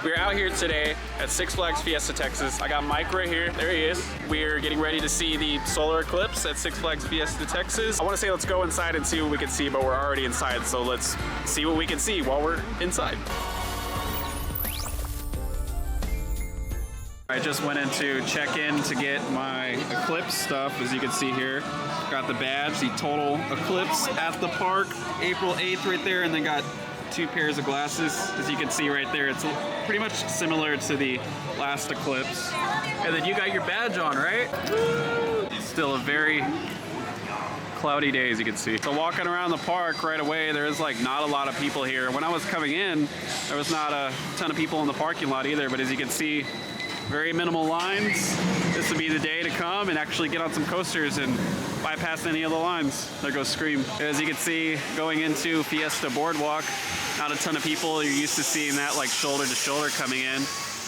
We're out here today at Six Flags Fiesta Texas. I got Mike right here. There he is. We're getting ready to see the solar eclipse at Six Flags Fiesta Texas. I want to say let's go inside and see what we can see, but we're already inside, so let's see what we can see while we're inside. I just went in to check in to get my eclipse stuff, as you can see here. Got the badge, the total eclipse at the park, April 8th right there, and then got 2 pairs of glasses. As you can see right there, it's pretty much similar to the last eclipse. And then you got your badge on, right? Still a very cloudy day, as you can see. So walking around the park right away, there's like not a lot of people here. When I was coming in, there was not a ton of people in the parking lot either, but as you can see, very minimal lines. This would be the day to come and actually get on some coasters and bypass any of the lines. There goes Scream. As you can see, going into Fiesta Boardwalk, not a ton of people. You're used to seeing that like shoulder to shoulder coming in.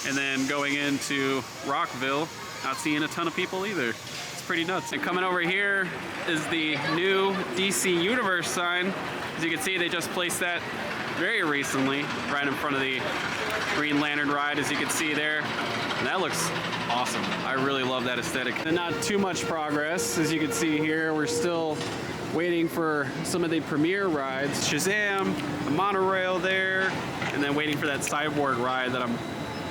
And then going into Rockville, not seeing a ton of people either. It's pretty nuts. And coming over here is the new DC Universe sign. As you can see, they just placed that very recently, right in front of the Green Lantern ride, as you can see there. And that looks awesome. I really love that aesthetic. And not too much progress. As you can see here, we're still waiting for some of the premiere rides. Shazam, the monorail there, and then waiting for that Cyborg ride that I'm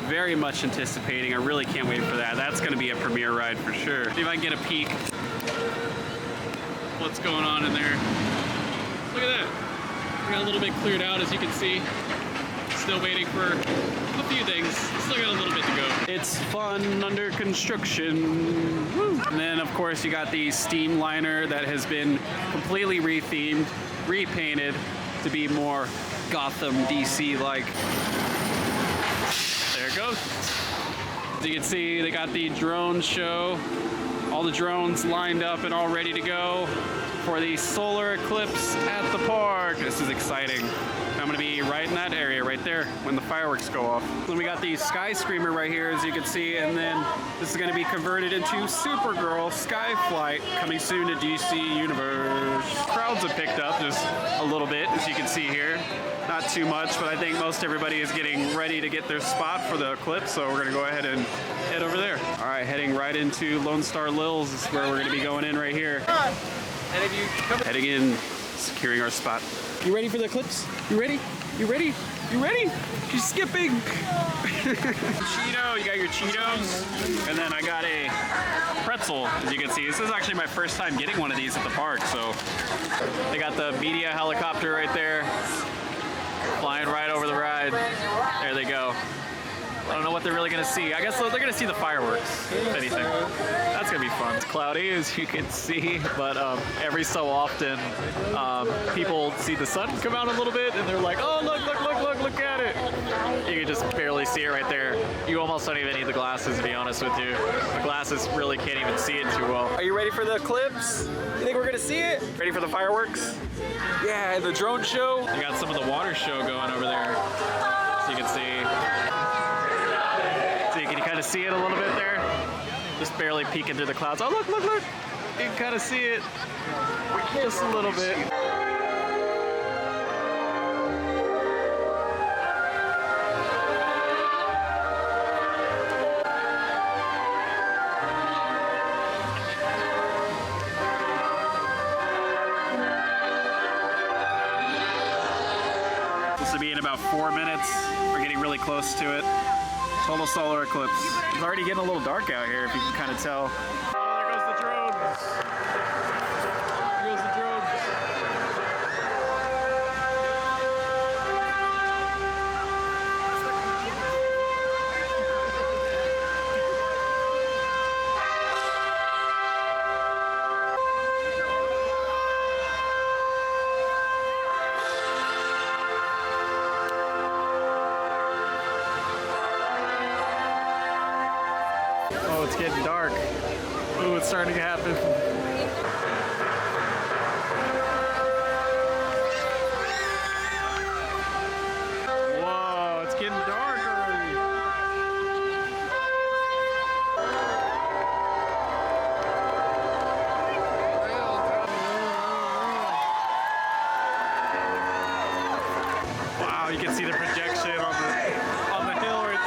very much anticipating. I really can't wait for that. That's gonna be a premiere ride for sure. See if I can get a peek. What's going on in there? Look at that. We got a little bit cleared out, as you can see. Still waiting for a few things. Still got a little bit to go. It's fun under construction. Woo. And then of course you got the steam liner that has been completely rethemed, repainted to be more Gotham DC like. There it goes. As you can see, they got the drone show. All the drones lined up and all ready to go for the solar eclipse at the park. This is exciting. I'm gonna be right in that area right there when the fireworks go off. Then we got the Sky Screamer right here, as you can see, and then this is gonna be converted into Supergirl Skyflight, coming soon to DC Universe. Crowds have picked up just a little bit, as you can see here. Not too much, but I think most everybody is getting ready to get their spot for the eclipse, so we're gonna go ahead and head over there. All right, heading right into Lone Star Lil's is where we're gonna be going in right here. Heading in, securing our spot. You ready for the eclipse? You ready? You ready? You ready? She's skipping. Cheeto, you got your Cheetos. And then I got a pretzel, as you can see. This is actually my first time getting one of these at the park, so. They got the media helicopter right there, flying right over the ride. There they go. I don't know what they're really gonna see. I guess they're gonna see the fireworks, if anything. That's gonna be fun. It's cloudy, as you can see, but every so often, people see the sun come out a little bit, and they're like, oh, look at it. You can just barely see it right there. You almost don't even need the glasses, to be honest with you. The glasses really can't even see it too well. Are you ready for the eclipse? You think we're gonna see it? Ready for the fireworks? Yeah, the drone show. You got some of the water show going over there, so you can see. Can you kind of see it a little bit there? Just barely peeking through the clouds. Oh, look. You can kind of see it just a little bit. This will be in about 4 minutes. We're getting really close to it. Total solar eclipse. It's already getting a little dark out here, if you can kind of tell. Oh, there goes the drones. There goes the drones. Oh, it's getting dark. Ooh, it's starting to happen. Whoa, it's getting dark already. Wow, you can see the projection on the hill right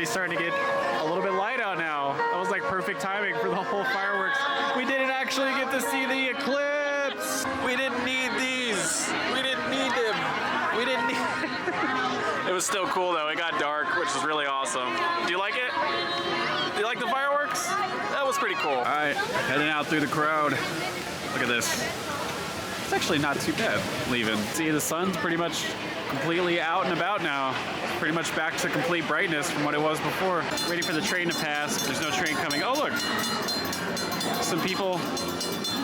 already starting to get a little bit light out now. That was like perfect timing for the whole fireworks. We didn't actually get to see the eclipse. We didn't need these. We didn't need them. We didn't need It was still cool though. It got dark, which is really awesome. Do you like it? Do you like the fireworks? That was pretty cool. All right, heading out through the crowd. Look at this. It's actually not too bad leaving. See, the sun's pretty much completely out and about now. Pretty much back to complete brightness from what it was before. Ready for the train to pass. There's no train coming. Oh, look. Some people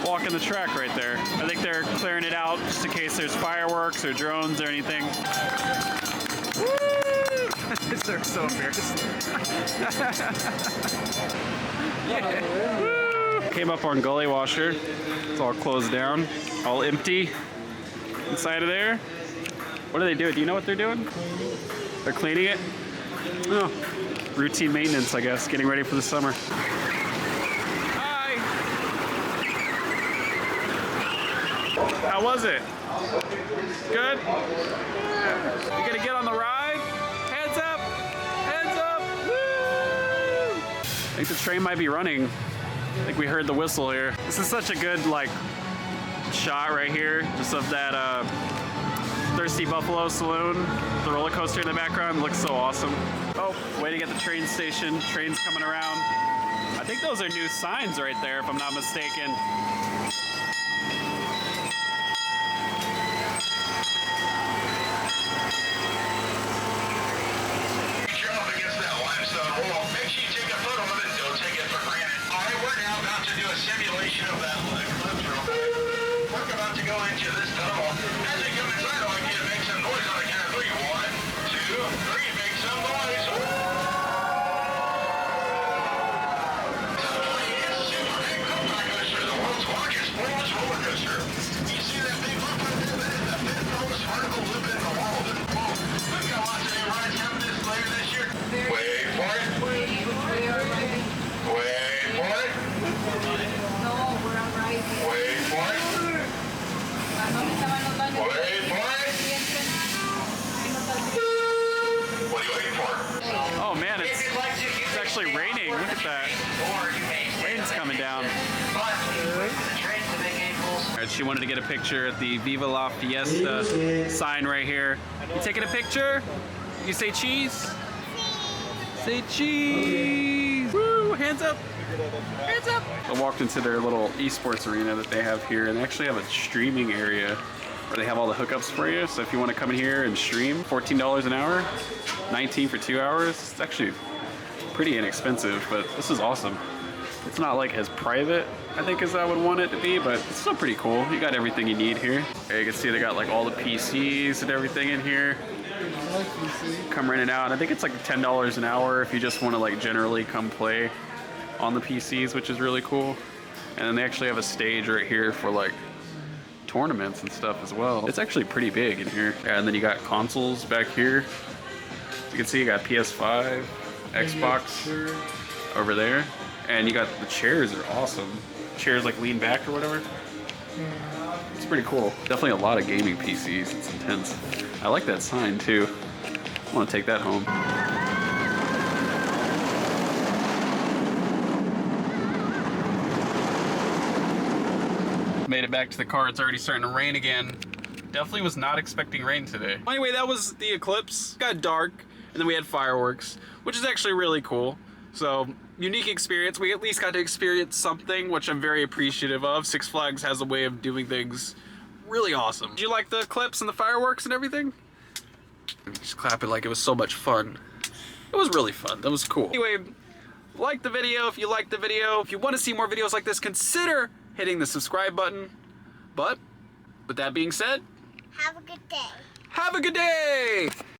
walking the track right there. I think they're clearing it out just in case there's fireworks or drones or anything. They're so embarrassed. Yeah. Came up on Gully Washer. It's all closed down, all empty inside of there. What do they do? Do you know what they're doing? They're cleaning it? Oh, routine maintenance, I guess, getting ready for the summer. Hi! How was it? Good? You gonna get on the ride? Hands up! Hands up! Woo! I think the train might be running. I think we heard the whistle here. This is such a good, like, shot right here, just of that, Thirsty Buffalo Saloon. The roller coaster in the background looks so awesome. Oh, waiting at the train station. Train's coming around. I think those are new signs right there, if I'm not mistaken. You're up against that limestone wall. Make sure you take a photo of it. Don't take it for granted. All right, we're now about to do a simulation of that eclipse real quick. We're about to go into this tunnel. As we come inside, I want you to make some noise on the count of 3. 1, 2, 3. Make some noise. It's super big roller coaster, the world's largest spoilers roller coaster. You see that big lump right there? That is the fifth tallest vertical loop in the world. We've got lots of new rides coming this later this year. Wait for it. Wait for it. No, we're on right. Wait for it. Wait for it. What are you waiting for? Oh man, it's actually raining. Look at that. Rain's coming down. Alright, she wanted to get a picture at the Viva La Fiesta sign right here. You taking a picture? You say cheese? Say cheese! Woo! Hands up! Hands up! I walked into their little esports arena that they have here, and they actually have a streaming area where they have all the hookups for you. So if you want to come in here and stream, $14 an hour, $19 for 2 hours. It's actually pretty inexpensive, but this is awesome. It's not like as private, I think, as I would want it to be, but it's still pretty cool. You got everything you need here. There you can see they got like all the PCs and everything in here. Come rent it out. I think it's like $10 an hour if you just want to like generally come play on the PCs, which is really cool. And then they actually have a stage right here for like tournaments and stuff as well. It's actually pretty big in here. And then you got consoles back here. You can see you got PS5, Xbox over there. And you got the chairs are awesome. Chairs like lean back or whatever. It's pretty cool. Definitely a lot of gaming PCs. It's intense. I like that sign too. I want to take that home. Made it back to the car. It's already starting to rain again. Definitely was not expecting rain today. Anyway, that was the eclipse. It got dark, and then we had fireworks, which is actually really cool. So, unique experience. We at least got to experience something, which I'm very appreciative of. Six Flags has a way of doing things really awesome. Did you like the eclipse and the fireworks and everything? Just clap it like it was so much fun. It was really fun. That was cool. Anyway, like the video if you liked the video. If you want to see more videos like this, consider hitting the subscribe button. But with that being said, Have a good day. have a good day!